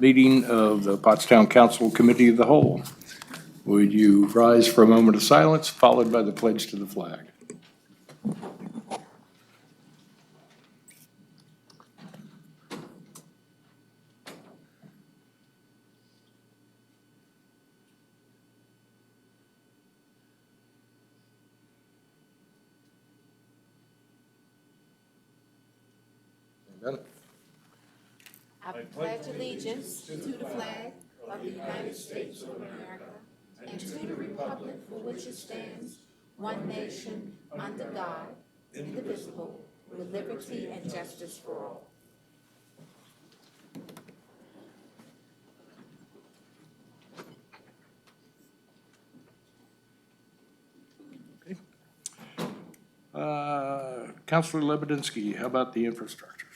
meeting of the Pottstown Council Committee of the Whole. Would you rise for a moment of silence, followed by the pledge to the flag? I pledge allegiance to the flag of the United States of America and to the republic for which it stands, one nation, under God, indivisible, with liberty and justice for all. Councilor Lebedinsky, how about the infrastructure?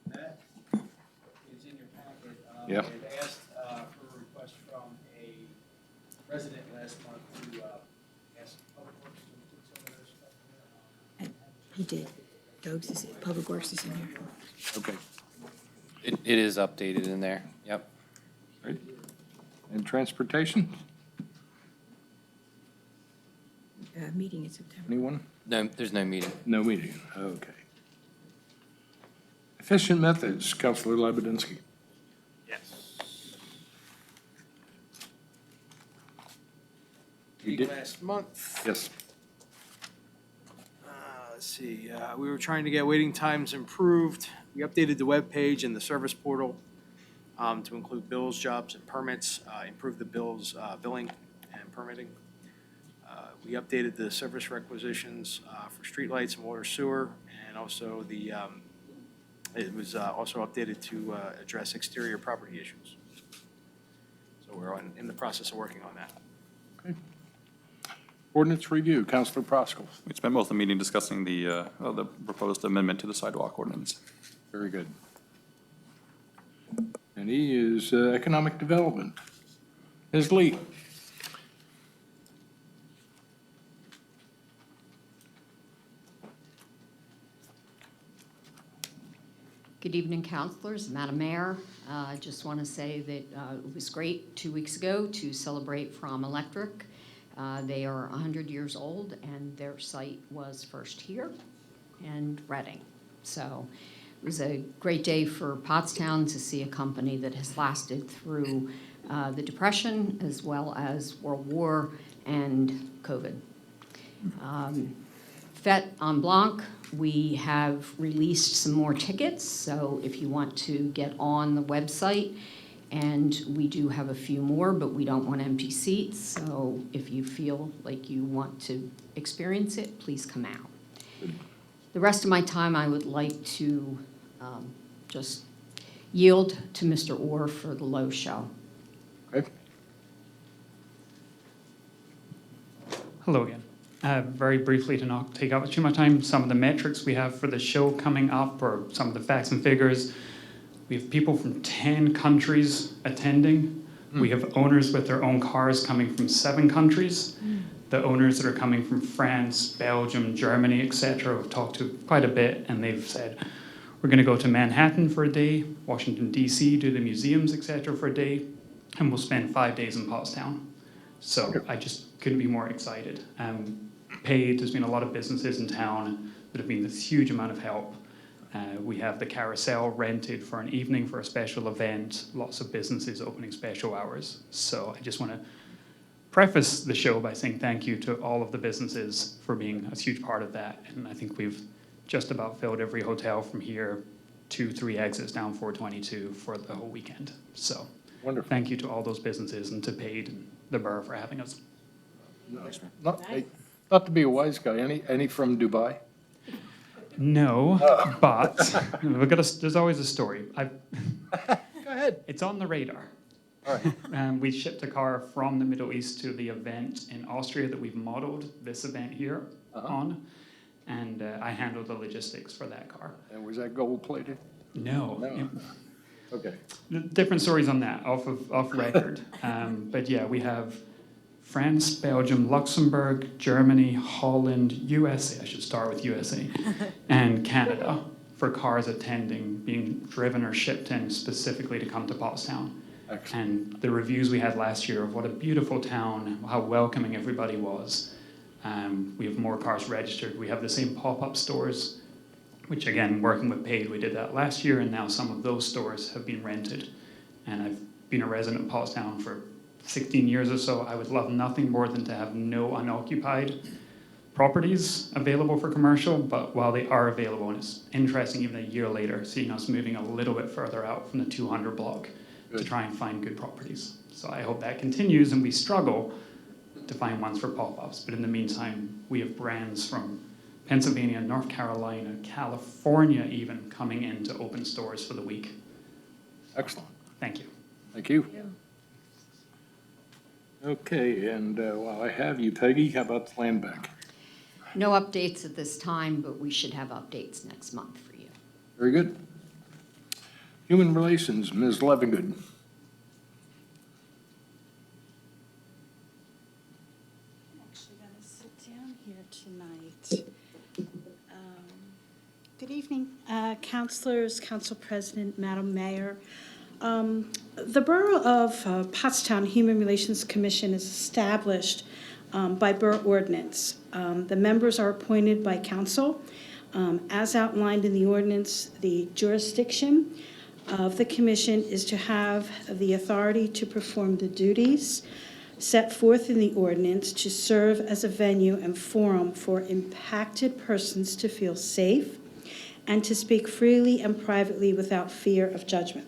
That is in your packet. Yep. They've asked for a request from a resident last month to ask Public Works to put some of their stuff in there. He did. Doug's is, Public Works is in there. Okay. It is updated in there, yep. Right. And transportation? Meeting in September. Anyone? No, there's no meeting. No meeting, okay. Efficient methods, Councilor Lebedinsky. Yes. You did- Last month. Yes. Let's see, we were trying to get waiting times improved. We updated the webpage and the service portal to include bills, jobs, and permits, improve the bills, billing and permitting. We updated the service requisitions for streetlights and water sewer, and also it was also updated to address exterior property issues. So we're in the process of working on that. Okay. Ordinance review, Councilor Proskal. We spent most of the meeting discussing the proposed amendment to the sidewalk ordinance. Very good. And he is economic development. Ms. Lee. Good evening, councilors, Madam Mayor. I just want to say that it was great 2 weeks ago to celebrate From Electric. They are 100 years old, and their site was first here and Reading. So it was a great day for Pottstown to see a company that has lasted through the Depression as well as World War and COVID. Fête en Blanc, we have released some more tickets, so if you want to get on the website, and we do have a few more, but we don't want empty seats, so if you feel like you want to experience it, please come out. The rest of my time, I would like to just yield to Mr. Orr for the Low Show. Okay. Hello again. Very briefly, to not take up too much time, some of the metrics we have for the show coming up, or some of the facts and figures. We have people from 10 countries attending. We have owners with their own cars coming from 7 countries. The owners that are coming from France, Belgium, Germany, etc., we've talked to quite a bit, and they've said, we're going to go to Manhattan for a day, Washington, D.C., do the museums, etc., for a day, and we'll spend 5 days in Pottstown. So I just couldn't be more excited. Paid, there's been a lot of businesses in town that have been this huge amount of help. We have the carousel rented for an evening for a special event, lots of businesses opening special hours. So I just want to preface the show by saying thank you to all of the businesses for being a huge part of that. And I think we've just about filled every hotel from here, 2-3 exits down 422 for the whole weekend. So Wonderful. Thank you to all those businesses and to Paid and the borough for having us. Not to be a wise guy, any from Dubai? No, but there's always a story. Go ahead. It's on the radar. All right. We shipped a car from the Middle East to the event in Austria that we've modeled this event here on, and I handled the logistics for that car. And was that gold plated? No. Okay. Different stories on that, off record. But yeah, we have France, Belgium, Luxembourg, Germany, Holland, USA, I should start with USA, and Canada for cars attending, being driven or shipped in specifically to come to Pottstown. Excellent. And the reviews we had last year of what a beautiful town, how welcoming everybody was. We have more cars registered. We have the same pop-up stores, which again, working with Paid, we did that last year, and now some of those stores have been rented. And I've been a resident of Pottstown for 16 years or so. I would love nothing more than to have no unoccupied properties available for commercial, but while they are available, and it's interesting even a year later, seeing us moving a little bit further out from the 200 block to try and find good properties. So I hope that continues, and we struggle to find ones for pop-ups. But in the meantime, we have brands from Pennsylvania, North Carolina, California even coming in to open stores for the week. Excellent. Thank you. Thank you. Okay, and while I have you, Peggy, how about the land bank? No updates at this time, but we should have updates next month for you. Very good. Human Relations, Ms. Levingood. I'm actually going to sit down here tonight. Good evening, councilors, council president, Madam Mayor. The Borough of Pottstown Human Relations Commission is established by borough ordinance. The members are appointed by council. As outlined in the ordinance, the jurisdiction of the commission is to have the authority to perform the duties set forth in the ordinance, to serve as a venue and forum for impacted persons to feel safe and to speak freely and privately without fear of judgment.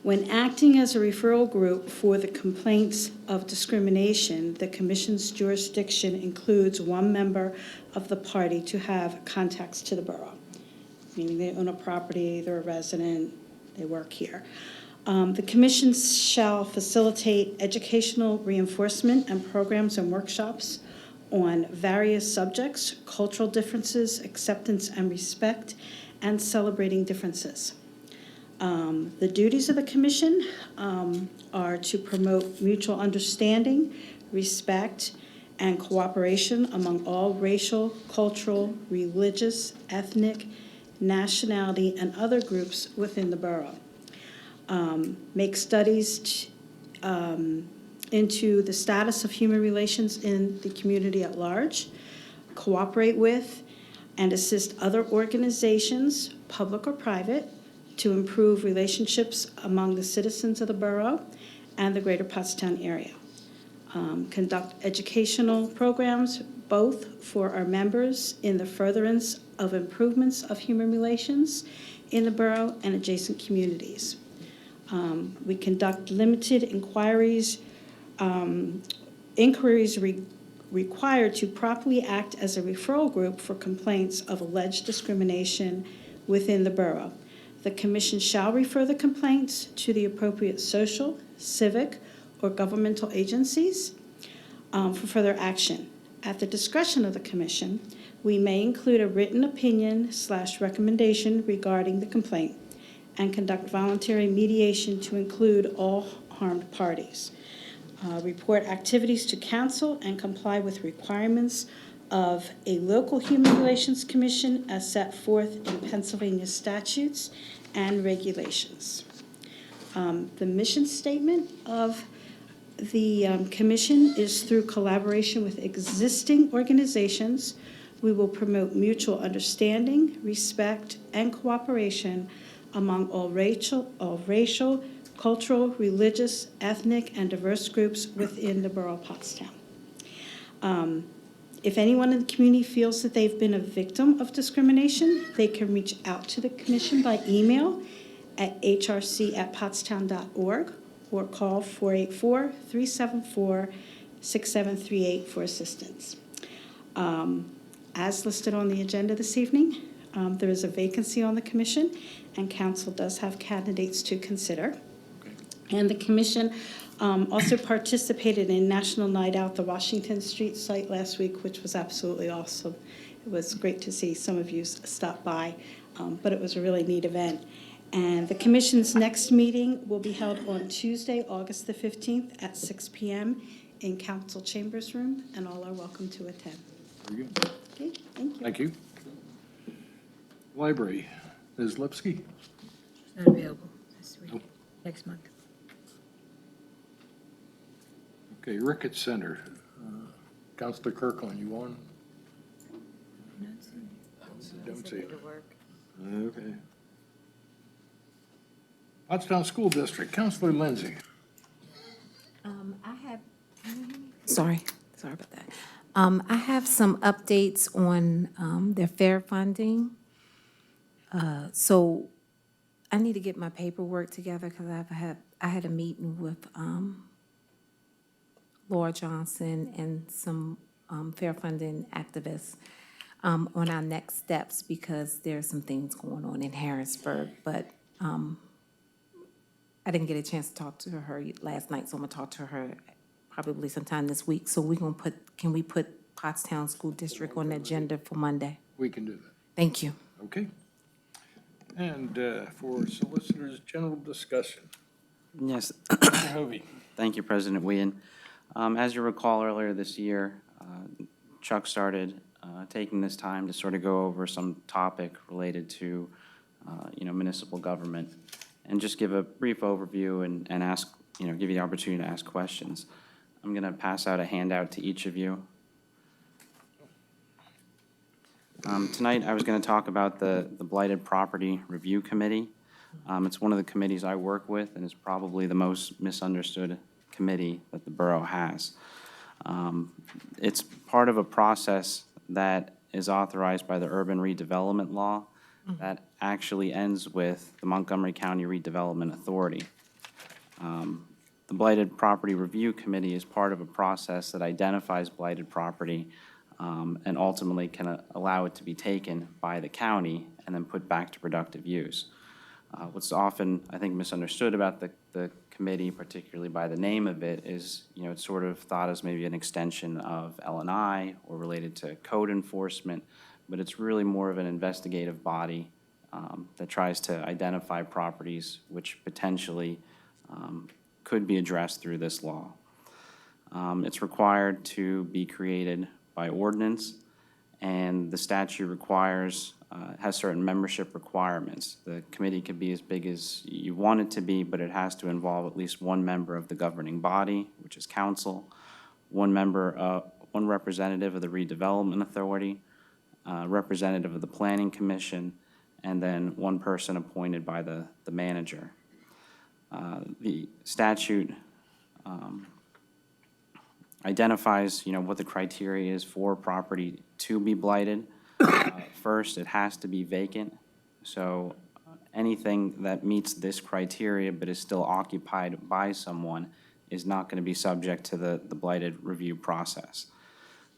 When acting as a referral group for the complaints of discrimination, the Commission's jurisdiction includes one member of the party to have contacts to the borough, meaning they own a property, they're a resident, they work here. The Commission shall facilitate educational reinforcement and programs and workshops on various subjects, cultural differences, acceptance and respect, and celebrating differences. The duties of the Commission are to promote mutual understanding, respect, and cooperation among all racial, cultural, religious, ethnic, nationality, and other groups within the borough. Make studies into the status of human relations in the community at large, cooperate with and assist other organizations, public or private, to improve relationships among the citizens of the borough and the greater Pottstown area. Conduct educational programs both for our members in the furtherance of improvements of human relations in the borough and adjacent communities. We conduct limited inquiries required to properly act as a referral group for complaints of alleged discrimination within the borough. The Commission shall refer the complaints to the appropriate social, civic, or governmental agencies for further action. At the discretion of the Commission, we may include a written opinion/recommendation regarding the complaint and conduct voluntary mediation to include all harmed parties. Report activities to council and comply with requirements of a local Human Relations Commission as set forth in Pennsylvania statutes and regulations. The mission statement of the commission is through collaboration with existing organizations. We will promote mutual understanding, respect, and cooperation among all racial, cultural, religious, ethnic, and diverse groups within the borough of Pottstown. If anyone in the community feels that they've been a victim of discrimination, they can reach out to the commission by email at hrc@pottstown.org or call 484-374-6738 for assistance. As listed on the agenda this evening, there is a vacancy on the commission, and council does have candidates to consider. And the commission also participated in National Night Out, the Washington Street site last week, which was absolutely awesome. It was great to see some of you stop by, but it was a really neat event. And the commission's next meeting will be held on Tuesday, August the 15th at 6 p.m. in council chambers room, and all are welcome to attend. Very good. Okay, thank you. Thank you. Library, Ms. Lipsky? Not available this week, next month. Okay, Ricketts Center, Counselor Kirkland, you on? Don't see it. Okay. Pottstown School District, Counselor Lindsay. I have, sorry about that. I have some updates on their fair funding. So I need to get my paperwork together because I had a meeting with Laura Johnson and some fair funding activists on our next steps because there's some things going on in Harrisburg, but I didn't get a chance to talk to her last night, so I'm gonna talk to her probably sometime this week. So can we put Pottstown School District on the agenda for Monday? We can do that. Thank you. Okay. And for solicitors' general discussion, Yes, Mr. Hovey. thank you, President Wien. As you recall, earlier this year, Chuck started taking this time to sort of go over some topic related to, municipal government, and just give a brief overview and ask, give you the opportunity to ask questions. I'm going to pass out a handout to each of you. Tonight, I was going to talk about the Blighted Property Review Committee. It's one of the committees I work with, and it's probably the most misunderstood committee that the borough has. It's part of a process that is authorized by the Urban Redevelopment Law that actually ends with the Montgomery County Redevelopment Authority. The Blighted Property Review Committee is part of a process that identifies blighted property and ultimately can allow it to be taken by the county and then put back to productive use. What's often, I think, misunderstood about the committee, particularly by the name of it, is, it's sort of thought as maybe an extension of L&I or related to code enforcement, but it's really more of an investigative body that tries to identify properties which potentially could be addressed through this law. It's required to be created by ordinance, and the statute requires, has certain membership requirements. The committee can be as big as you want it to be, but it has to involve at least one member of the governing body, which is council, one representative of the redevelopment authority, representative of the planning commission, and then one person appointed by the manager. The statute identifies, what the criteria is for property to be blighted. First, it has to be vacant. So anything that meets this criteria but is still occupied by someone is not going to be subject to the blighted review process.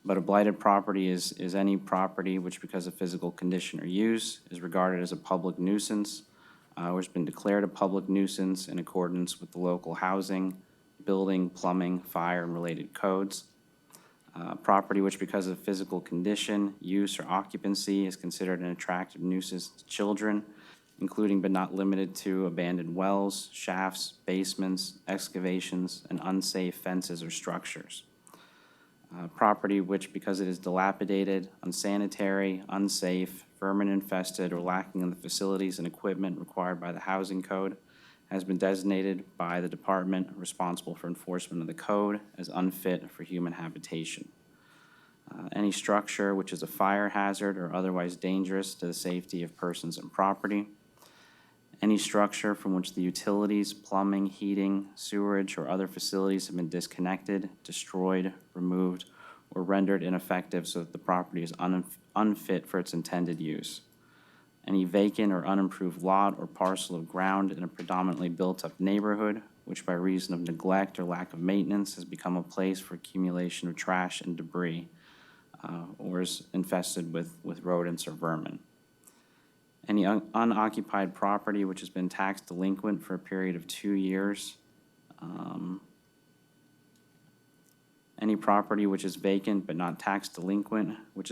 But a blighted property is any property which, because of physical condition or use, is regarded as a public nuisance or has been declared a public nuisance in accordance with the local housing, building, plumbing, fire, and related codes. Property which, because of physical condition, use, or occupancy, is considered an attractive nuisance to children, including but not limited to abandoned wells, shafts, basements, excavations, and unsafe fences or structures. Property which, because it is dilapidated, unsanitary, unsafe, vermin-infested, or lacking in the facilities and equipment required by the Housing Code, has been designated by the department responsible for enforcement of the code as unfit for human habitation. Any structure which is a fire hazard or otherwise dangerous to the safety of persons and property. Any structure from which the utilities, plumbing, heating, sewerage, or other facilities have been disconnected, destroyed, removed, or rendered ineffective so that the property is unfit for its intended use. Any vacant or unimproved lot or parcel of ground in a predominantly built-up neighborhood, which by reason of neglect or lack of maintenance has become a place for accumulation of trash and debris, or is infested with rodents or vermin. Any unoccupied property which has been tax delinquent for a period of 2 years. Any property which is vacant but not tax delinquent, which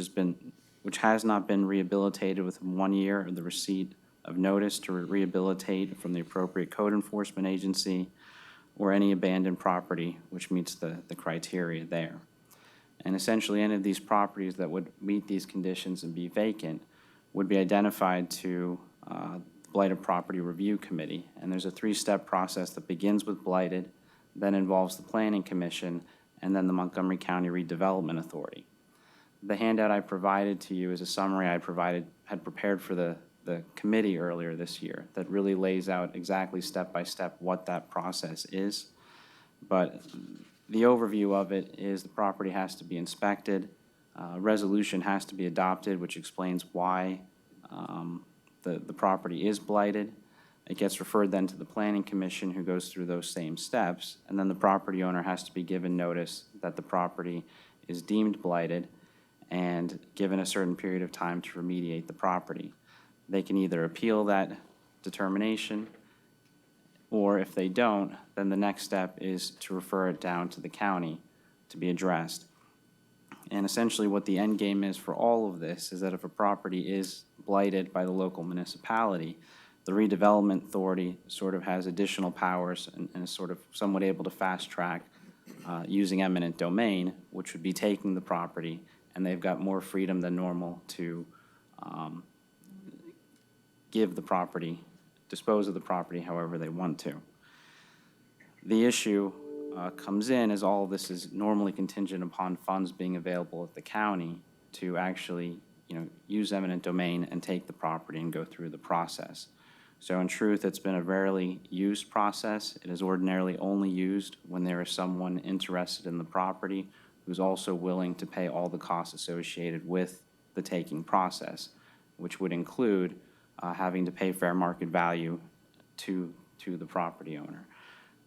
has not been rehabilitated within 1 year of the receipt of notice to rehabilitate from the appropriate code enforcement agency, or any abandoned property which meets the criteria there. And essentially, any of these properties that would meet these conditions and be vacant would be identified to Blighted Property Review Committee. And there's a three-step process that begins with blighted, then involves the Planning Commission, and then the Montgomery County Redevelopment Authority. The handout I provided to you is a summary I had prepared for the committee earlier this year that really lays out exactly step by step what that process is. But the overview of it is the property has to be inspected, a resolution has to be adopted, which explains why the property is blighted. It gets referred then to the Planning Commission, who goes through those same steps, and then the property owner has to be given notice that the property is deemed blighted and given a certain period of time to remediate the property. They can either appeal that determination, or if they don't, then the next step is to refer it down to the county to be addressed. And essentially what the end game is for all of this is that if a property is blighted by the local municipality, the redevelopment authority sort of has additional powers and is sort of somewhat able to fast track using eminent domain, which would be taking the property, and they've got more freedom than normal to give the property, dispose of the property however they want to. The issue comes in as all of this is normally contingent upon funds being available at the county to actually, use eminent domain and take the property and go through the process. So in truth, it's been a rarely used process. It is ordinarily only used when there is someone interested in the property who's also willing to pay all the costs associated with the taking process, which would include having to pay fair market value to the property owner.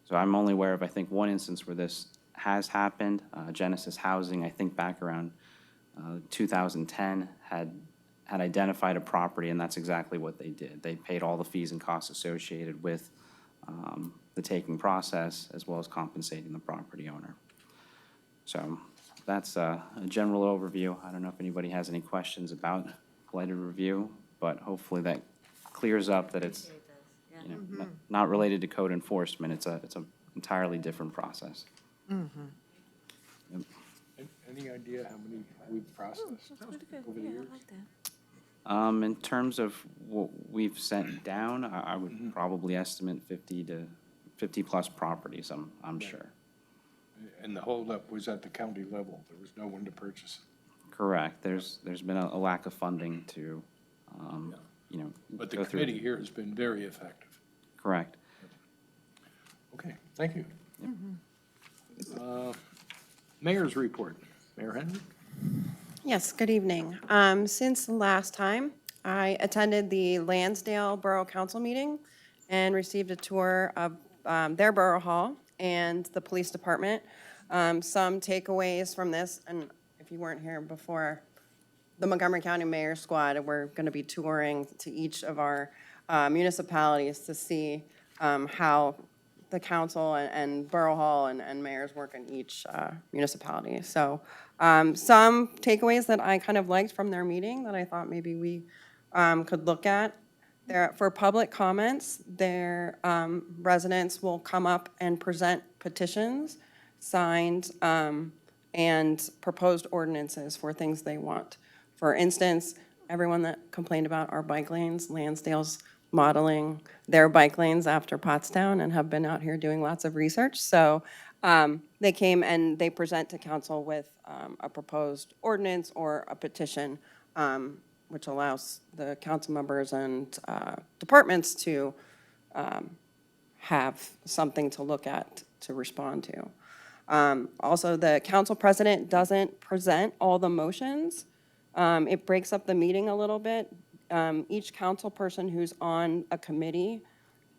So I'm only aware of, I think, one instance where this has happened. Genesis Housing, I think back around 2010, had identified a property, and that's exactly what they did. They paid all the fees and costs associated with the taking process, as well as compensating the property owner. So that's a general overview. I don't know if anybody has any questions about blighted review, but hopefully that clears up that it's not related to code enforcement. It's an entirely different process. Yep. Any idea how many we've processed over the years? In terms of what we've sent down, I would probably estimate 50 plus properties, I'm sure. And the holdup was at the county level. There was no one to purchase it. Correct. There's been a lack of funding to, But the go through. committee here has been very effective. Correct. Okay, thank you. Mayor's report. Mayor Henry? Yes, good evening. Since the last time, I attended the Lansdale Borough Council meeting and received a tour of their borough hall and the police department. Some takeaways from this, and if you weren't here before, the Montgomery County Mayor Squad, we're going to be touring to each of our municipalities to see how the council and borough hall and mayors work in each municipality. So some takeaways that I kind of liked from their meeting that I thought maybe we could look at. For public comments, their residents will come up and present petitions, signed, and proposed ordinances for things they want. For instance, everyone that complained about our bike lanes, Lansdale's modeling their bike lanes after Pottstown and have been out here doing lots of research. So they came and they present to council with a proposed ordinance or a petition, which allows the council members and departments to have something to look at to respond to. Also, the council president doesn't present all the motions. It breaks up the meeting a little bit. Each council person who's on a committee,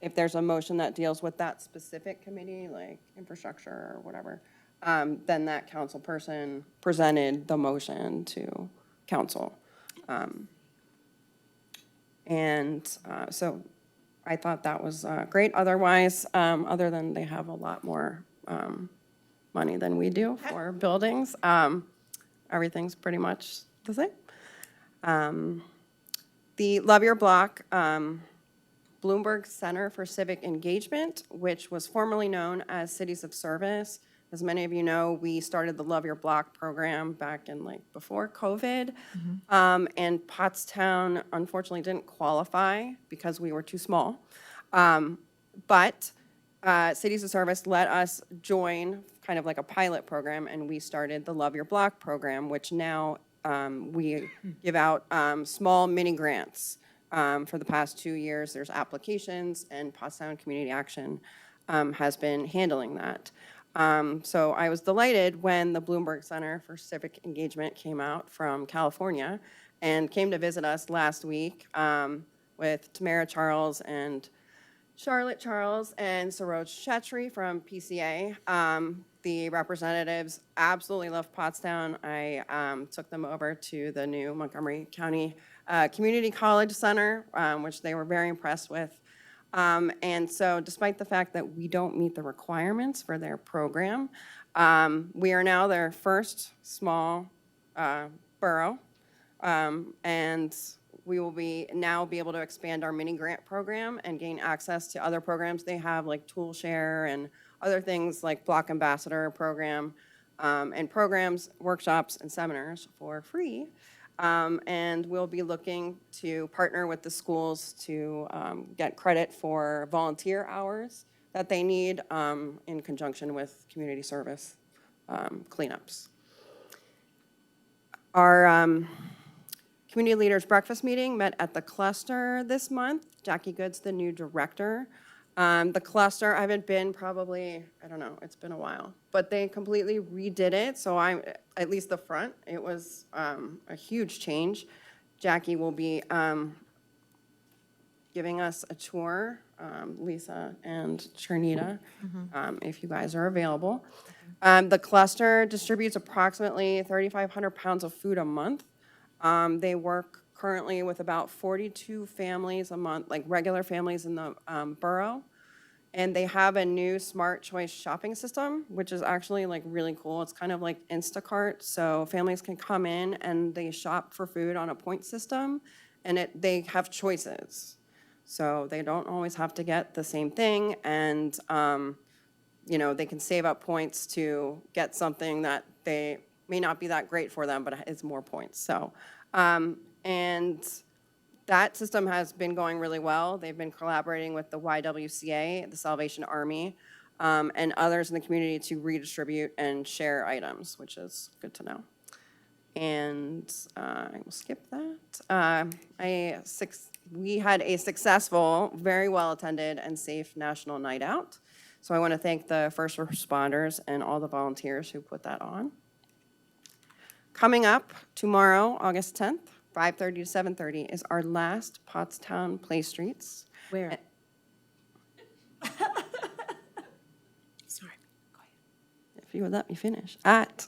if there's a motion that deals with that specific committee, like infrastructure or whatever, then that council person presented the motion to council. So I thought that was great. Otherwise, other than they have a lot more money than we do for buildings, everything's pretty much the same. The Love Your Block Bloomberg Center for Civic Engagement, which was formerly known as Cities of Service, As many of you know, we started the Love Your Block program back in like before COVID. And Pottstown unfortunately didn't qualify because we were too small. But Cities of Service let us join kind of like a pilot program, and we started the Love Your Block program, which now we give out small mini grants. For the past 2 years, there's applications, and Pottstown Community Action has been handling that. So I was delighted when the Bloomberg Center for Civic Engagement came out from California and came to visit us last week with Tamara Charles and Charlotte Charles and Saroj Chetri from PCA. The representatives absolutely love Pottstown. I took them over to the new Montgomery County Community College Center, which they were very impressed with. And so despite the fact that we don't meet the requirements for their program, we are now their first small borough. And we will now be able to expand our mini grant program and gain access to other programs they have, like Tool Share and other things like Block Ambassador program, and programs, workshops, and seminars for free. And we'll be looking to partner with the schools to get credit for volunteer hours that they need in conjunction with community service cleanups. Our Community Leaders Breakfast meeting met at the cluster this month. Jackie Good's the new director. The cluster, I haven't been probably, I don't know, it's been a while, but they completely redid it. So at least the front, it was a huge change. Jackie will be giving us a tour, Lisa and Chernita, if you guys are available. The cluster distributes approximately 3,500 pounds of food a month. They work currently with about 42 families a month, like regular families in the borough. And they have a new smart choice shopping system, which is actually like really cool. It's kind of like Instacart. So families can come in and they shop for food on a point system, and they have choices. So they don't always have to get the same thing. And, they can save up points to get something that they may not be that great for them, but it's more points. So, and that system has been going really well. They've been collaborating with the YWCA, the Salvation Army, and others in the community to redistribute and share items, which is good to know. And I will skip that. We had a successful, very well-attended, and safe National Night Out. So I want to thank the first responders and all the volunteers who put that on. Coming up tomorrow, August 10th, 5:30 to 7:30, is our last Pottstown Play Streets. Where? Sorry. Go ahead. If you would let me finish. At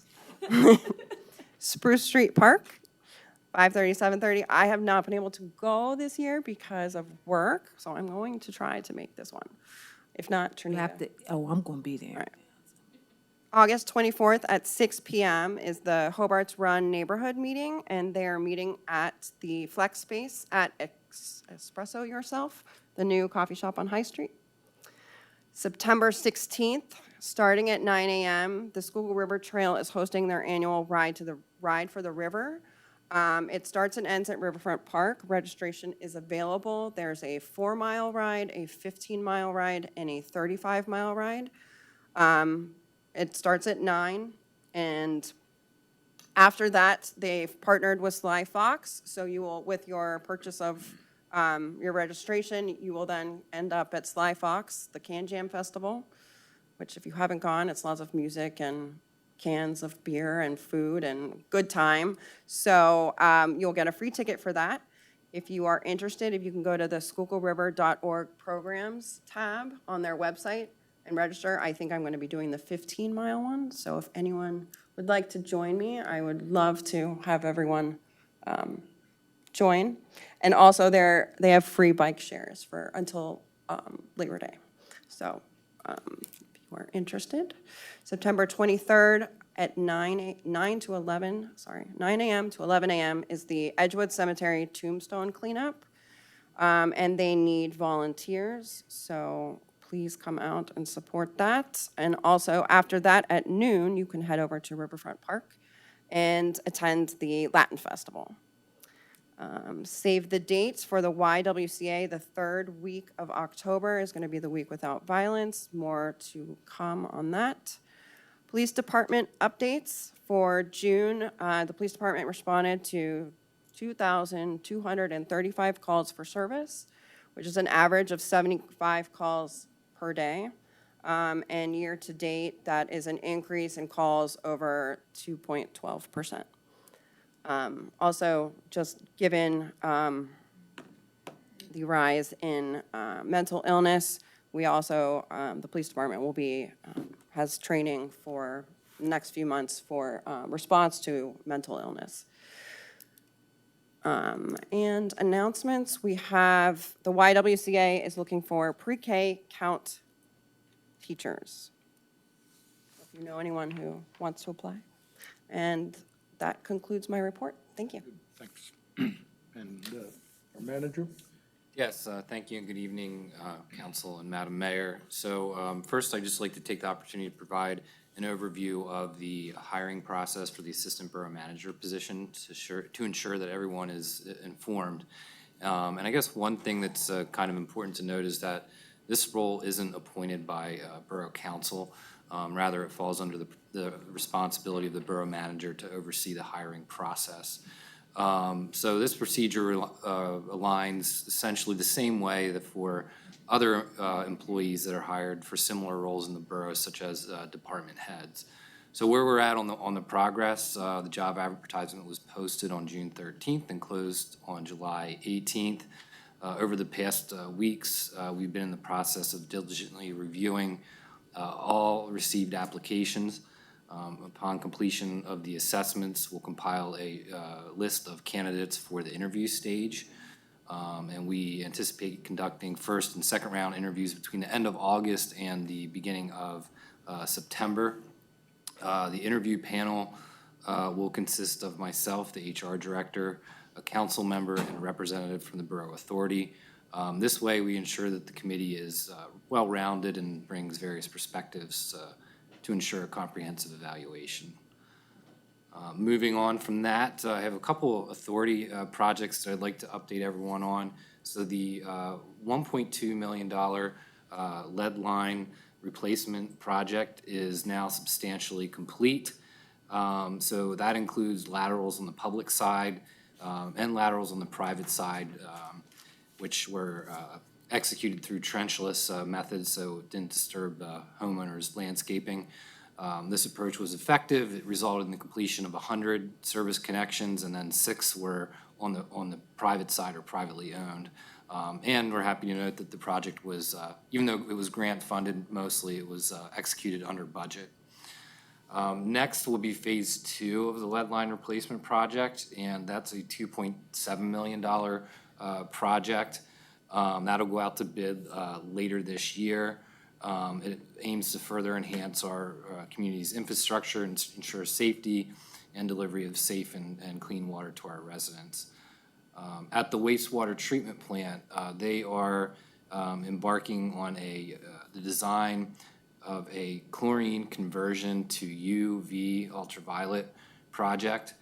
Spruce Street Park, 5:30 to 7:30. I have not been able to go this year because of work, so I'm going to try to make this one. If not, You Trinita. have to, I'm going to be there. Right. August 24th at 6 p.m. is the Hobart's Run neighborhood meeting, and they are meeting at the Flex Space at Espresso Yourself, the new coffee shop on High Street. September 16th, starting at 9 a.m., the Schuylkill River Trail is hosting their annual Ride for the River. It starts and ends at Riverfront Park. Registration is available. There's a 4-mile ride, a 15-mile ride, and a 35-mile ride. It starts at 9, and after that, they've partnered with Sly Fox, so you will, with your purchase of your registration, you will then end up at Sly Fox, the Can Jam Festival, which if you haven't gone, it's lots of music and cans of beer and food and good time. So you'll get a free ticket for that. If you are interested, if you can go to the SchuylkillRiver.org programs tab on their website and register. I think I'm going to be doing the 15-mile one. So if anyone would like to join me, I would love to have everyone join. And also they have free bike shares for until Labor Day. So if you are interested, September 23rd at 9 a.m. to 11 a.m. is the Edgewood Cemetery Tombstone Cleanup. And they need volunteers. So please come out and support that. And also, after that, at noon, you can head over to Riverfront Park and attend the Latin Festival. Save the dates for the YWCA. The third week of October is going to be the week without violence. More to come on that. Police Department updates for June. The Police Department responded to 2,235 calls for service, which is an average of 75 calls per day. And year to date, that is an increase in calls over 2.12%. Also, just given the rise in mental illness, we also, the police department will be, has training for the next few months for response to mental illness. And announcements, we have, the YWCA is looking for pre-K count teachers. If you know anyone who wants to apply. And that concludes my report. Thank you. Thanks. And our manager? Yes, thank you and good evening, Council and Madam Mayor. So first, I'd just like to take the opportunity to provide an overview of the hiring process for the Assistant Borough Manager position to ensure that everyone is informed. And I guess one thing that's kind of important to note is that this role isn't appointed by Borough Council. Rather, it falls under the responsibility of the Borough Manager to oversee the hiring process. So this procedure aligns essentially the same way that for other employees that are hired for similar roles in the borough, such as department heads. So where we're at on the progress, the job advertisement was posted on June 13th and closed on July 18th. Over the past weeks, we've been in the process of diligently reviewing all received applications. Upon completion of the assessments, we'll compile a list of candidates for the interview stage. And we anticipate conducting first and second round interviews between the end of August and the beginning of September. The interview panel will consist of myself, the HR director, a council member, and a representative from the Borough Authority. This way, we ensure that the committee is well-rounded and brings various perspectives to ensure a comprehensive evaluation. Moving on from that, I have a couple authority projects that I'd like to update everyone on. So the $1.2 million lead line replacement project is now substantially complete. So that includes laterals on the public side and laterals on the private side, which were executed through trenchless methods, so it didn't disturb the homeowner's landscaping. This approach was effective. It resulted in the completion of 100 service connections, and then 6 were on the private side or privately owned. And we're happy to note that the project was, even though it was grant funded mostly, it was executed under budget. Next will be phase 2 of the lead line replacement project, and that's a $2.7 million project. That'll go out to bid later this year. It aims to further enhance our community's infrastructure and ensure safety and delivery of safe and clean water to our residents. At the wastewater treatment plant, they are embarking on the design of a chlorine conversion to UV ultraviolet project.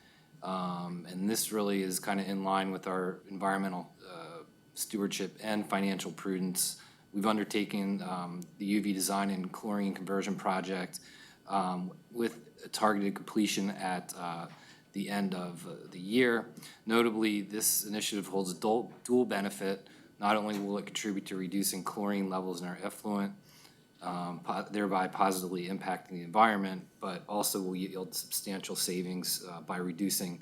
And this really is kind of in line with our environmental stewardship and financial prudence. We've undertaken the UV design and chlorine conversion project with a targeted completion at the end of the year. Notably, this initiative holds a dual benefit. Not only will it contribute to reducing chlorine levels in our effluent, thereby positively impacting the environment, but also will yield substantial savings by reducing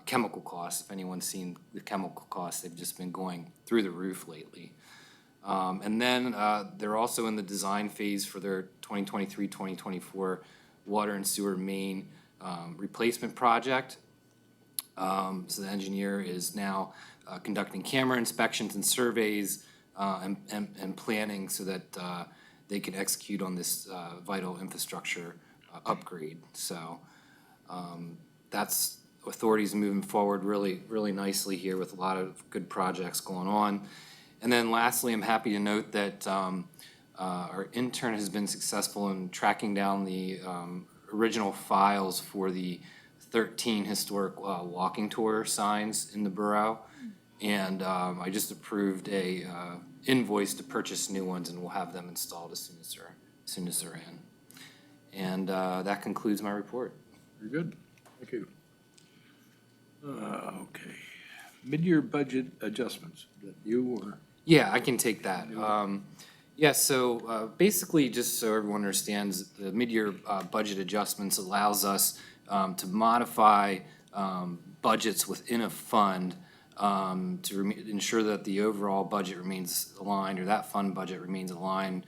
chemical costs. If anyone's seen the chemical costs, they've just been going through the roof lately. And then they're also in the design phase for their 2023-2024 water and sewer main replacement project. So the engineer is now conducting camera inspections and surveys and planning so that they can execute on this vital infrastructure upgrade. So that's authorities moving forward really nicely here with a lot of good projects going on. And then lastly, I'm happy to note that Our intern has been successful in tracking down the original files for the 13 historic walking tour signs in the borough. And I just approved a invoice to purchase new ones, and we'll have them installed as soon as they're in. And that concludes my report. Very good. Thank you. Okay. Mid-year budget adjustments. Is that you or? Yeah, I can take that. Yeah, so basically, just so everyone understands, the mid-year budget adjustments allows us to modify budgets within a fund to ensure that the overall budget remains aligned, or that fund budget remains aligned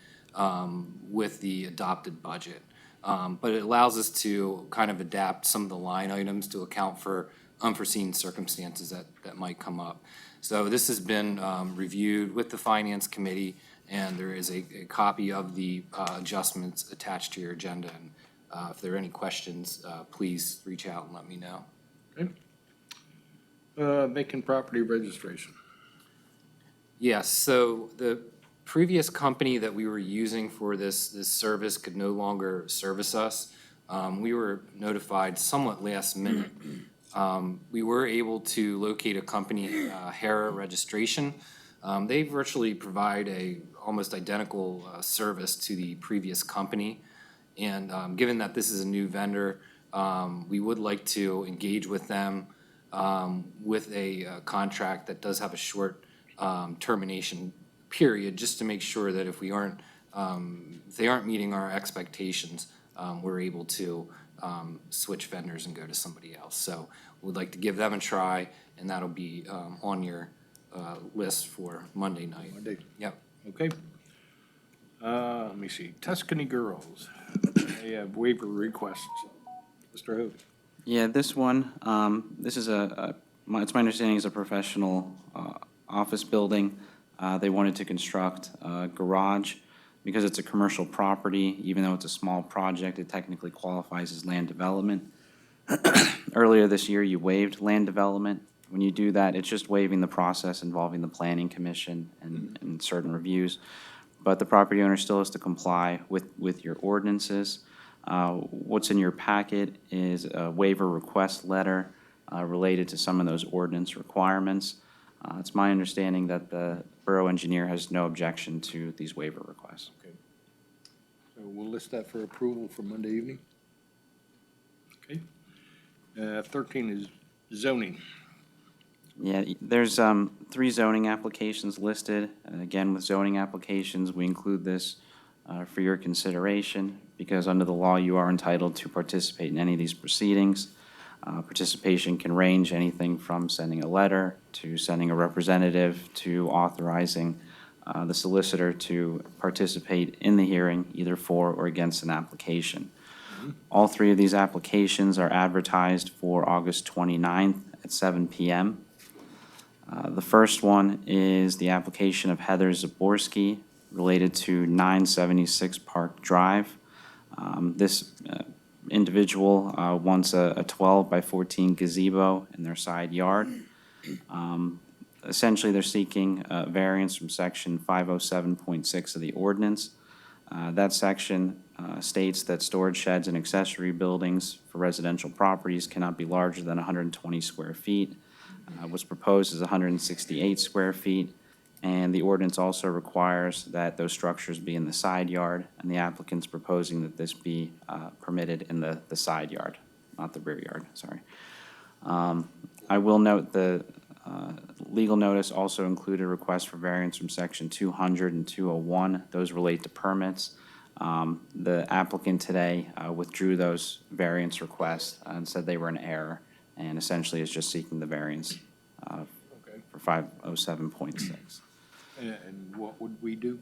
with the adopted budget. But it allows us to kind of adapt some of the line items to account for unforeseen circumstances that might come up. So this has been reviewed with the Finance Committee, and there is a copy of the adjustments attached to your agenda. And if there are any questions, please reach out and let me know. Okay. Vacant property registration. Yes, so the previous company that we were using for this service could no longer service us. We were notified somewhat last minute. We were able to locate a company, Hera Registration. They virtually provide a almost identical service to the previous company. And given that this is a new vendor, we would like to engage with them with a contract that does have a short termination period, just to make sure that if they aren't meeting our expectations, we're able to switch vendors and go to somebody else. So we'd like to give them a try, and that'll be on your list for Monday night. Monday. Yep. Okay. Let me see. Tuscany Girls. They have waiver requests. Mr. Hood. Yeah, this one, this is it's my understanding is a professional office building. They wanted to construct a garage. Because it's a commercial property, even though it's a small project, it technically qualifies as land development. Earlier this year, you waived land development. When you do that, it's just waiving the process involving the planning commission and certain reviews. But the property owner still has to comply with your ordinances. What's in your packet is a waiver request letter related to some of those ordinance requirements. It's my understanding that the borough engineer has no objection to these waiver requests. Okay. So we'll list that for approval for Monday evening. Okay. 13 is zoning. Yeah, there's 3 zoning applications listed. Again, with zoning applications, we include this for your consideration because under the law, you are entitled to participate in any of these proceedings. Participation can range anything from sending a letter to sending a representative to authorizing the solicitor to participate in the hearing either for or against an application. All 3 of these applications are advertised for August 29th at 7 p.m. The first one is the application of Heather Zaborski related to 976 Park Drive. This individual wants a 12 by 14 gazebo in their side yard. Essentially, they're seeking variance from section 507.6 of the ordinance. That section states that storage sheds and accessory buildings for residential properties cannot be larger than 120 square feet. What's proposed is 168 square feet. And the ordinance also requires that those structures be in the side yard, and the applicant's proposing that this be permitted in the side yard, not the rear yard, sorry. I will note the legal notice also included a request for variance from section 200 and 201. Those relate to permits. The applicant today withdrew those variance requests and said they were in error, and essentially is just seeking the variance for 507.6. And what would we do?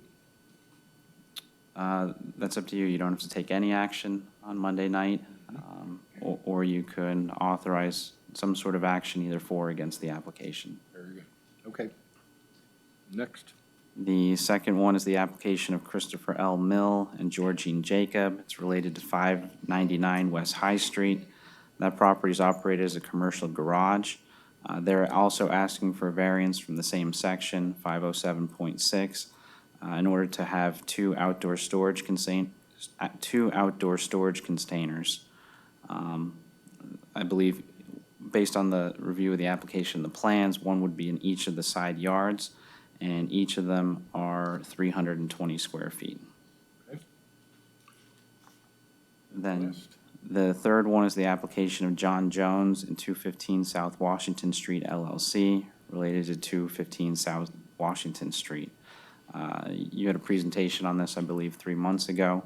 That's up to you. You don't have to take any action on Monday night, or you can authorize some sort of action either for or against the application. Very good. Okay. Next. The second one is the application of Christopher L. Mill and Georgine Jacob. It's related to 599 West High Street. That property is operated as a commercial garage. They're also asking for a variance from the same section, 507.6. in order to have two outdoor storage containers. I believe, based on the review of the application, the plans, one would be in each of the side yards, and each of them are 320 square feet. Okay. Then Next. the third one is the application of John Jones and 215 South Washington Street LLC, related to 215 South Washington Street. You had a presentation on this, I believe, 3 months ago.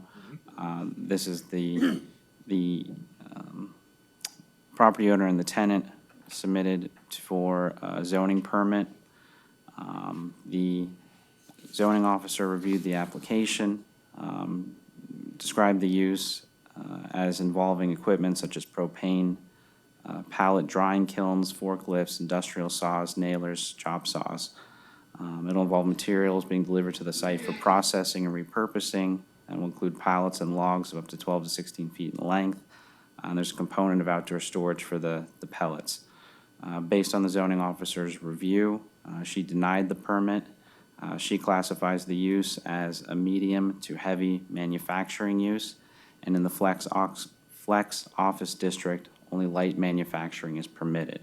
This is the property owner and the tenant submitted for a zoning permit. The zoning officer reviewed the application, described the use as involving equipment such as propane, pallet drying kilns, forklifts, industrial saws, nailers, chop saws. It'll involve materials being delivered to the site for processing and repurposing, and will include pallets and logs of up to 12 to 16 feet in length. And there's a component of outdoor storage for the pellets. Based on the zoning officer's review, she denied the permit. She classifies the use as a medium to heavy manufacturing use, and in the flex office district, only light manufacturing is permitted.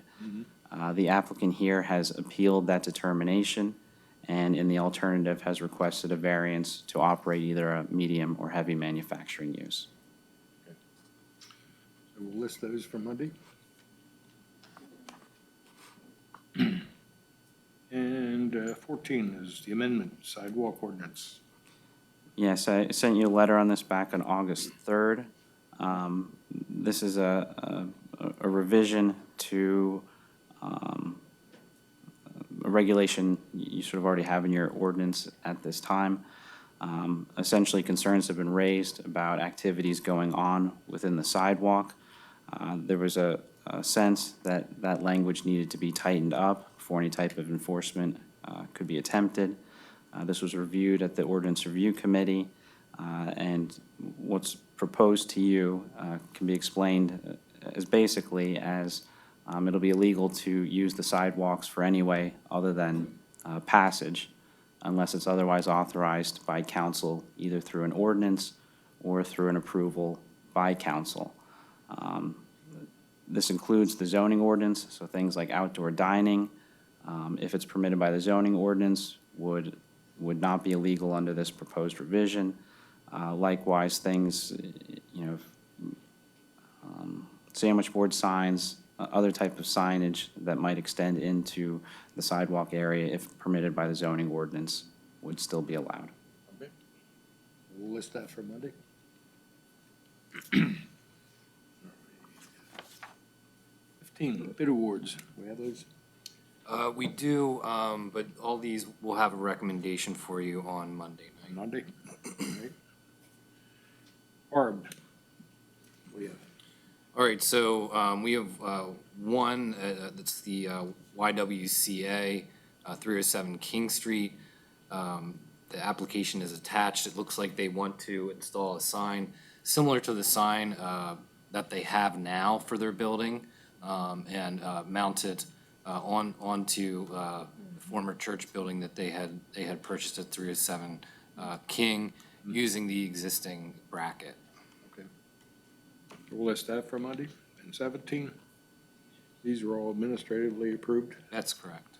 The applicant here has appealed that determination, and in the alternative has requested a variance to operate either a medium or heavy manufacturing use. So we'll list those for Monday. And 14 is the amendment sidewalk ordinance. Yes, I sent you a letter on this back on August 3rd. This is a revision to a regulation you sort of already have in your ordinance at this time. Essentially, concerns have been raised about activities going on within the sidewalk. There was a sense that that language needed to be tightened up before any type of enforcement could be attempted. This was reviewed at the Ordinance Review Committee, and what's proposed to you can be explained as basically as it'll be illegal to use the sidewalks for any way other than passage unless it's otherwise authorized by council, either through an ordinance or through an approval by council. This includes the zoning ordinance, so things like outdoor dining, if it's permitted by the zoning ordinance, would not be illegal under this proposed revision. Likewise, things, sandwich board signs, other type of signage that might extend into the sidewalk area, if permitted by the zoning ordinance, would still be allowed. Okay. We'll list that for Monday. 15, bid awards. We have those? We do, but all these, we'll have a recommendation for you on Monday night. Monday? All right. Barb, we have. All right, so we have one, that's the YWCA 307 King Street. The application is attached. It looks like they want to install a sign similar to the sign that they have now for their building, and mount it onto the former church building that they had purchased at 307 King, using the existing bracket. Okay. We'll list that for Monday. And 17, these are all administratively approved. That's correct.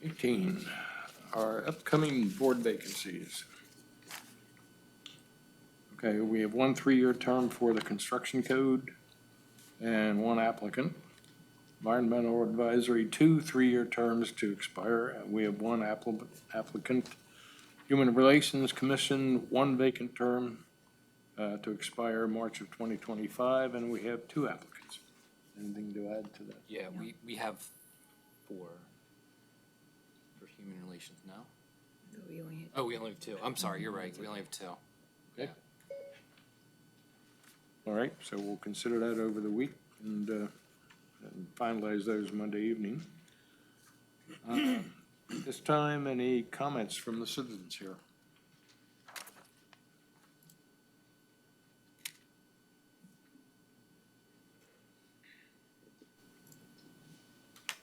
18, our upcoming board vacancies. Okay, we have one 3-year term for the construction code and one applicant. Environmental advisory, 2 3-year terms to expire. And we have one applicant. Human Relations Commission, 1 vacant term to expire March of 2025, and we have 2 applicants. Anything to add to that? Yeah, we have 4 for human relations now. Oh, we only have 2. I'm sorry, you're right. We only have 2. Okay. All right, so we'll consider that over the week and finalize those Monday evening. At this time, any comments from the citizens here?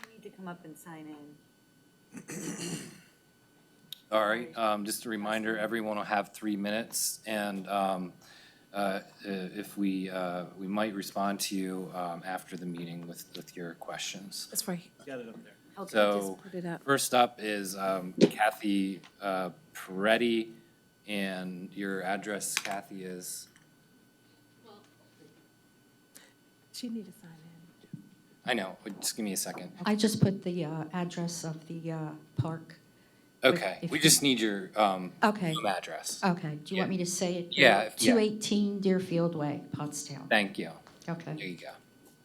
You need to come up and sign in. All right, just a reminder, everyone will have 3 minutes, and if we might respond to you after the meeting with your questions. That's right. Got it up there. Okay, So, just put it up. first up is Kathy Peretti, and your address, Kathy, is? She need to sign in. I know, just give me a second. I just put the address of the park. Okay, if we you- just need your Okay. home address. Okay, do you want me to say it? Yeah, yeah. 218 Deerfield Way, Pottstown. Thank you. Okay. There you go.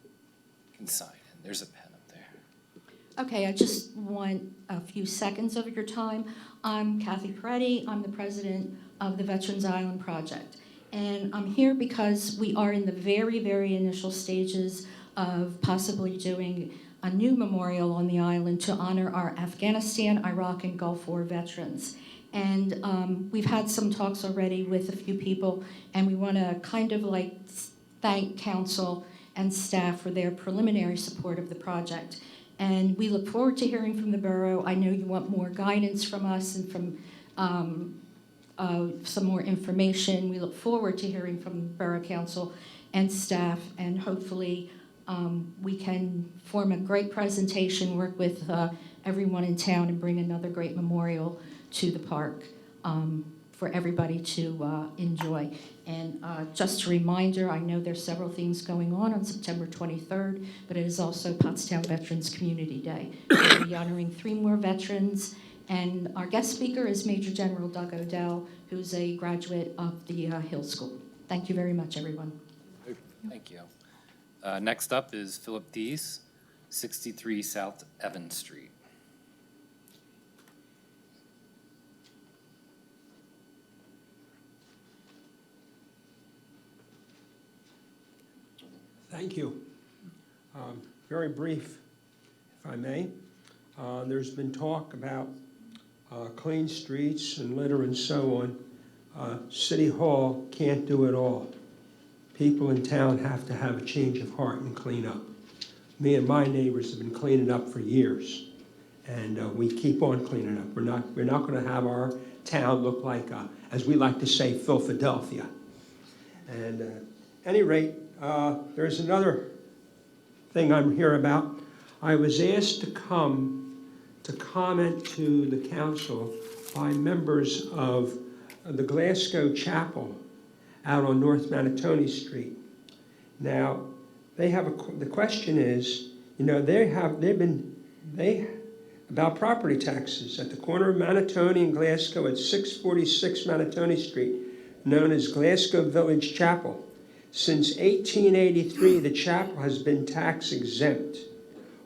You can sign in. There's a pen up there. Okay, I just want a few seconds of your time. I'm Kathy Peretti. I'm the president of the Veterans Island Project. And I'm here because we are in the very, very initial stages of possibly doing a new memorial on the island to honor our Afghanistan, Iraq, and Gulf War veterans. And we've had some talks already with a few people, and we want to kind of like thank council and staff for their preliminary support of the project. And we look forward to hearing from the borough. I know you want more guidance from us and from some more information. We look forward to hearing from Borough Council and staff, and hopefully we can form a great presentation, work with everyone in town, and bring another great memorial to the park for everybody to enjoy. And just a reminder, I know there's several things going on September 23rd, but it is also Pottstown Veterans Community Day. We'll be honoring 3 more veterans, and our guest speaker is Major General Doug Odell, who's a graduate of the Hill School. Thank you very much, everyone. Thank you. Next up is Philip Dees, 63 South Evans Street. Thank you. Very brief, if I may. There's been talk about clean streets and litter and so on. City Hall can't do it all. People in town have to have a change of heart and clean up. Me and my neighbors have been cleaning up for years, and we keep on cleaning up. We're not going to have our town look like, as we like to say, Philadelphia. And at any rate, there's another thing I'm here about. I was asked to come to comment to the council by members of the Glasgow Chapel out on North Manatoni Street. Now, the question is, you know, about property taxes at the corner of Manatoni and Glasgow at 646 Manatoni Street, known as Glasgow Village Chapel. Since 1883, the chapel has been tax exempt.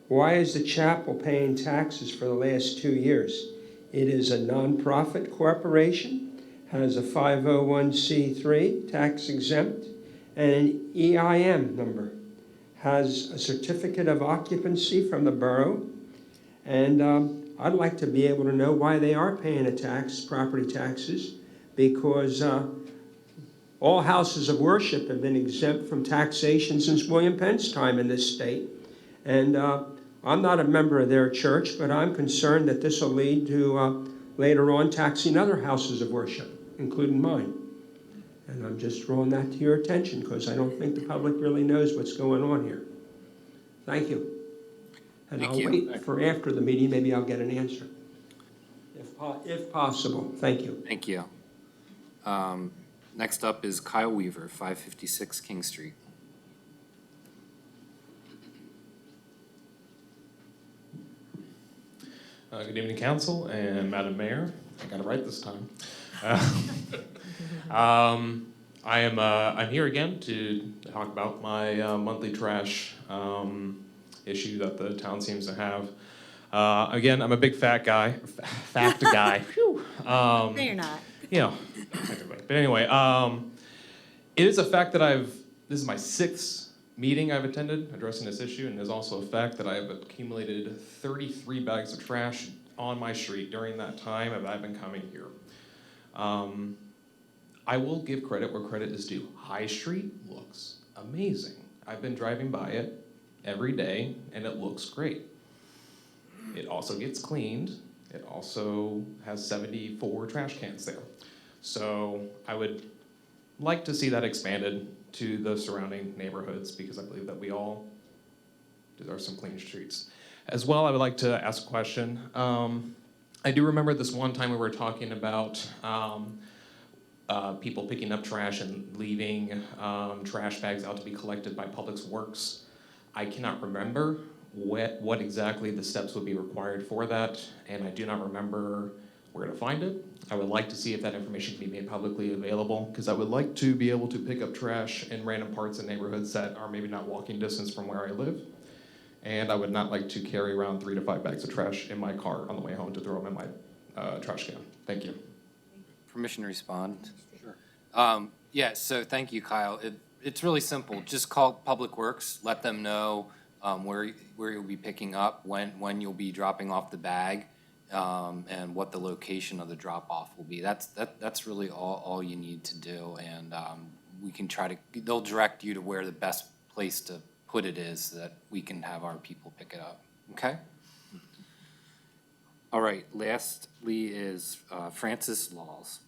Why is the chapel paying taxes for the last 2 years? It is a nonprofit corporation, has a 501c3, tax exempt, and an EIN number, has a certificate of occupancy from the borough, and I'd like to be able to know why they are paying a tax, property taxes, because all houses of worship have been exempt from taxation since William Penn's time in this state. And I'm not a member of their church, but I'm concerned that this will lead to later on taxing other houses of worship, including mine. And I'm just drawing that to your attention because I don't think the public really knows what's going on here. Thank you. And Thank I'll you. wait for after the meeting, maybe I'll get an answer. If possible, thank you. Thank you. Next up is Kyle Weaver, 556 King Street. Good evening, Council and Madam Mayor. I got it right this time. I'm here again to talk about my monthly trash issue that the town seems to have. Again, I'm a big fat guy, fact guy. Phew. No, you're not. You know, but anyway, it is a fact that this is my 6th meeting I've attended addressing this issue, and there's also a fact that I've accumulated 33 bags of trash on my street during that time that I've been coming here. I will give credit where credit is due. High Street looks amazing. I've been driving by it every day, and it looks great. It also gets cleaned, It also has 74 trash cans there. So I would like to see that expanded to the surrounding neighborhoods because I believe that we all deserve some clean streets. As well, I would like to ask a question. I do remember this one time we were talking about people picking up trash and leaving trash bags out to be collected by Public Works. I cannot remember what exactly the steps would be required for that, and I do not remember where to find it. I would like to see if that information can be made publicly available, because I would like to be able to pick up trash in random parts of neighborhoods that are maybe not walking distance from where I live. And I would not like to carry around 3 to 5 bags of trash in my car on the way home to throw them in my trash can. Thank you. Permission to respond? Sure. Yeah, so thank you, Kyle. It's really simple. Just call Public Works, let them know where you'll be picking up, when you'll be dropping off the bag, and what the location of the drop-off will be. That's really all you need to do, and we can they'll direct you to where the best place to put it is so that we can have our people pick it up, okay? All right, lastly is Francis Laws.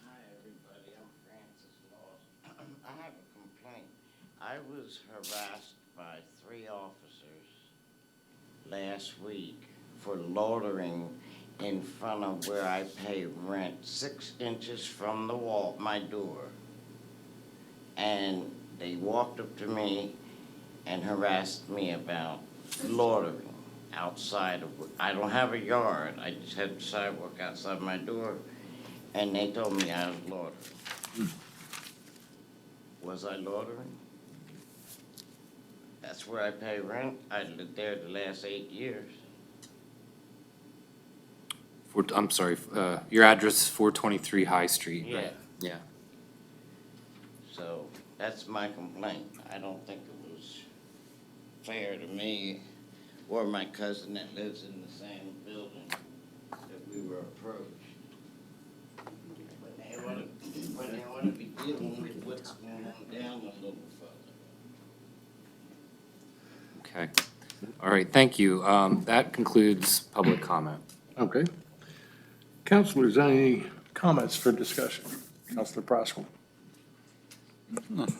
Hi, everybody. I'm Francis Laws. I have a complaint. I was harassed by 3 officers last week for loitering in front of where I pay rent, 6 inches from the wall, my door. And they walked up to me and harassed me about loitering outside of, I don't have a yard. I just had the sidewalk outside my door. And they told me I was loitering. Was I loitering? That's where I pay rent. I lived there the last 8 years. I'm sorry, your address is 423 High Street, Yeah. right? Yeah. So that's my complaint. I don't think it was fair to me or my cousin that lives in the same building that we were approached. But they want to be dealing with what's going on down a little further. Okay. All right, thank you. That concludes public comment. Okay. Councilors, any comments for discussion? Councilor Proskal.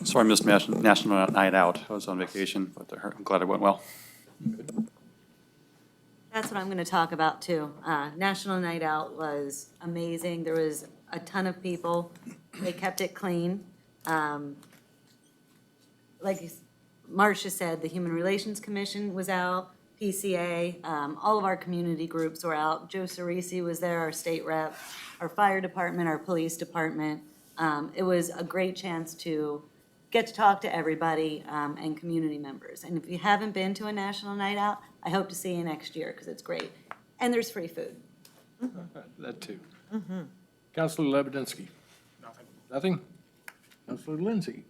Sorry I missed National Night Out. I was on vacation, but I'm glad it went well. That's what I'm going to talk about too. National Night Out was amazing. There was a ton of people. They kept it clean. Like Marcia said, the Human Relations Commission was out, PCA, all of our community groups were out. Joe Cerisi was there, our state rep, our fire department, our police department. It was a great chance to get to talk to everybody and community members. And if you haven't been to a National Night Out, I hope to see you next year because it's great. And there's free food. That too. Councilor Lebedinsky. Nothing? Councilor Lindsay.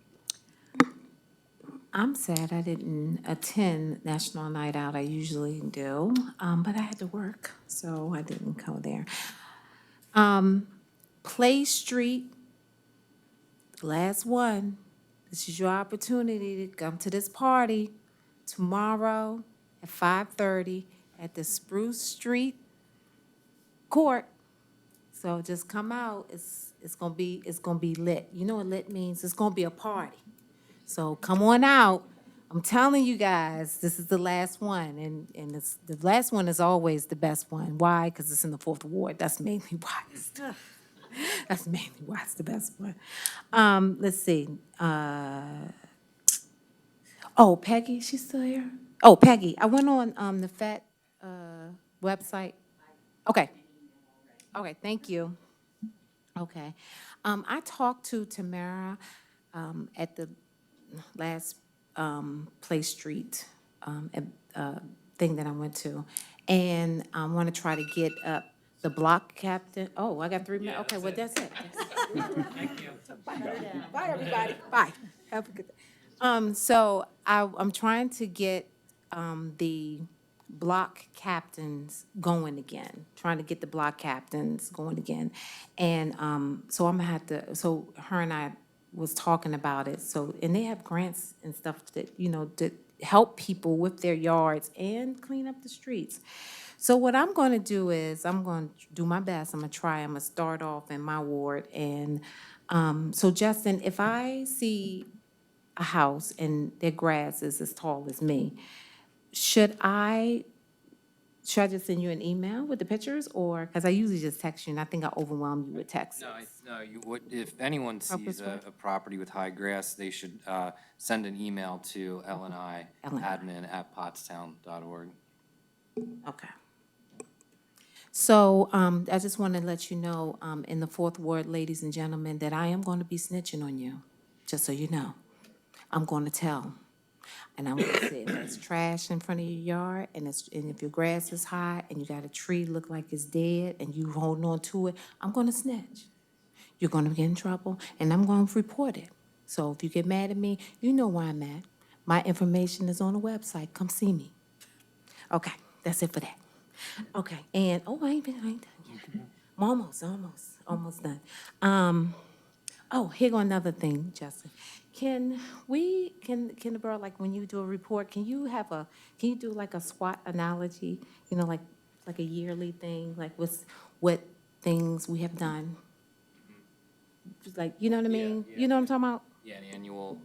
I'm sad I didn't attend National Night Out. I usually do, but I had to work, so I didn't go there. Play Street, last one. This is your opportunity to come to this party tomorrow at 5:30 at the Spruce Street Court. So just come out. It's gonna be lit. You know what lit means? It's gonna be a party. So come on out. I'm telling you guys, this is the last one, and the last one is always the best one. Why? Because it's in the 4th Ward. That's mainly why. That's mainly why it's the best one. Let's see. Oh, Peggy, she's still here? Oh, Peggy, I went on the FET website. Okay. Okay, thank you. Okay. I talked to Tamara at the last Play Street thing that I went to, and I want to try to get up the block captain. Oh, I got 3 minutes. Okay, well, that's it. Bye, everybody. Bye. Have a good day. So I'm trying to get the block captains going again, And so I'm gonna have to, so her and I was talking about it. So, and they have grants and stuff that, to help people with their yards and clean up the streets. So what I'm going to do is, I'm going to do my best. I'm going to try. I'm going to start off in my ward. And so Justin, if I see a house and their grass is as tall as me, should I just send you an email with the pictures, or, because I usually just text you, and I think I overwhelm you with texts. No, if anyone sees a property with high grass, they should send an email to LNI admin@pottstown.org. Okay. So I just want to let you know, in the Fourth Ward, ladies and gentlemen, that I am going to be snitching on you, just so you know. I'm going to tell. And I'm going to say, if there's trash in front of your yard, and if your grass is high, and you got a tree look like it's dead, and you holding on to it, I'm going to snitch. You're going to get in trouble, and I'm going to report it. So if you get mad at me, you know where I'm at. My information is on the website. Come see me. Okay, that's it for that. Okay, and, I ain't done yet. I'm almost done. Here go another thing, Justin. Can the borough, like, when you do a report, can you do like a SWOT analogy? You know, like a yearly thing, like what things we have done? Just like, you know what I mean? You know what I'm talking about? Yeah, an annual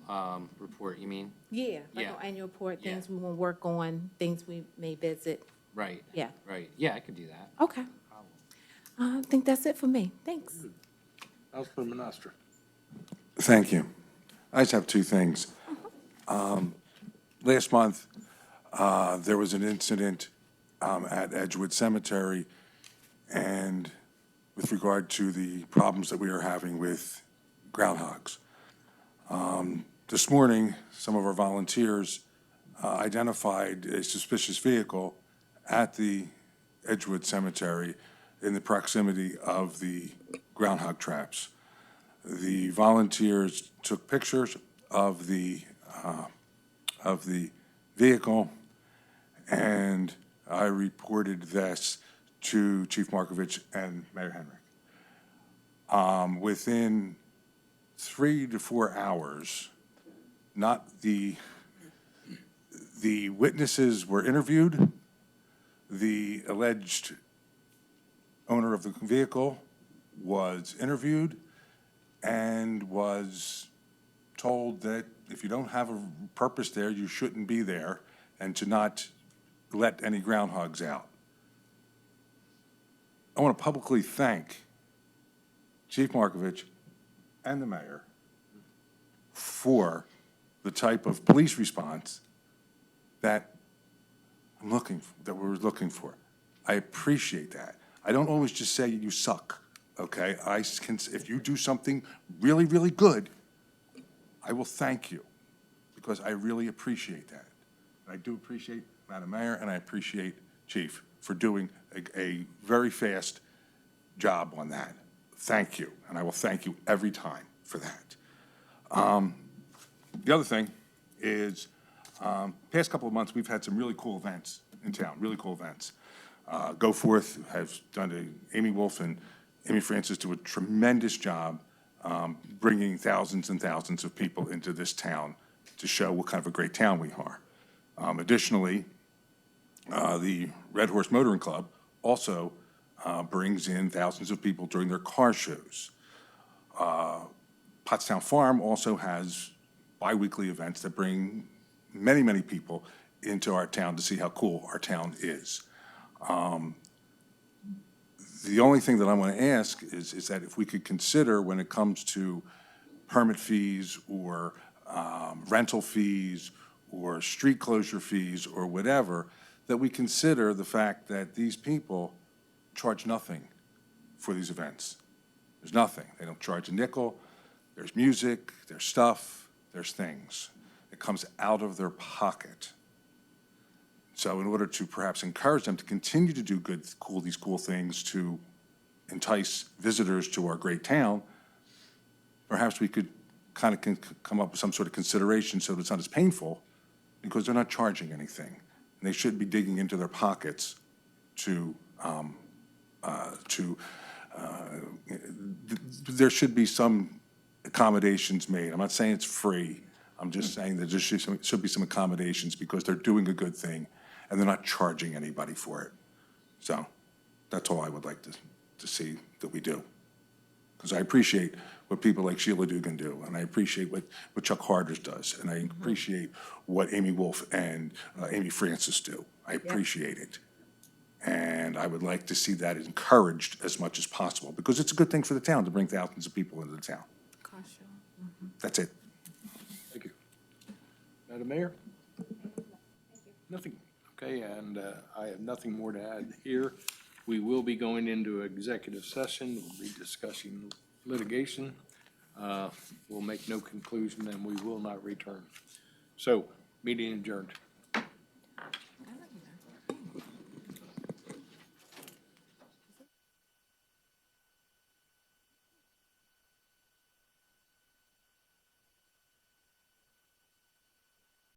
report, you mean? Yeah, like Yeah. an annual report, Yeah. things we want to work on, things we may visit. Right. Yeah. Right. Yeah, I could do that. Okay. I think that's it for me. Thanks. Councilman Minister. Thank you. I just have two things. Last month, there was an incident at Edgewood Cemetery, and with regard to the problems that we are having with groundhogs. This morning, some of our volunteers identified a suspicious vehicle at the Edgewood Cemetery in the proximity of the groundhog traps. The volunteers took pictures of the vehicle, and I reported this to Chief Markovich and Mayor Henry. Within 3 to 4 hours, the witnesses were interviewed. The alleged owner of the vehicle was interviewed and was told that if you don't have a purpose there, you shouldn't be there, and to not let any groundhogs out. I want to publicly thank Chief Markovich and the mayor for the type of police response that we're looking for. I appreciate that. I don't always just say you suck, okay? If you do something really, really good, I will thank you, because I really appreciate that. I do appreciate Madam Mayor, and I appreciate Chief for doing a very fast job on that. Thank you, and I will thank you every time for that. The other thing is, past couple of months, we've had some really cool events in town, really cool events. Go Forth has done Amy Wolf and Amy Francis do a tremendous job bringing thousands and thousands of people into this town to show what kind of a great town we are. Additionally, the Red Horse Motoring Club also brings in thousands of people during their car shows. Pottstown Farm also has bi-weekly events that bring many, many people into our town to see how cool our town is. The only thing that I want to ask is that if we could consider, when it comes to permit fees or rental fees or street closure fees or whatever, that we consider the fact that these people charge nothing for these events. There's nothing. They don't charge a nickel. There's music, there's stuff, there's things. It comes out of their pocket. So in order to perhaps encourage them to continue to do these cool things to entice visitors to our great town, perhaps we could kind of come up with some sort of consideration so that it's not as painful, because they're not charging anything. And they shouldn't be digging into their pockets there should be some accommodations made. I'm not saying it's free. I'm just saying that there should be some accommodations, because they're doing a good thing and they're not charging anybody for it. So that's all I would like to see that we do. Because I appreciate what people like Sheila Dugan do, and I appreciate what Chuck Harders does, and I appreciate what Amy Wolf and Amy Francis do. I appreciate it. And I would like to see that encouraged as much as possible, because it's a good thing for the town to bring thousands of people into the town. That's it. Thank you. Madam Mayor? Nothing. Okay, and I have nothing more to add here. We will be going into executive session. We'll be discussing litigation. We'll make no conclusion, and we will not return. So, meeting adjourned.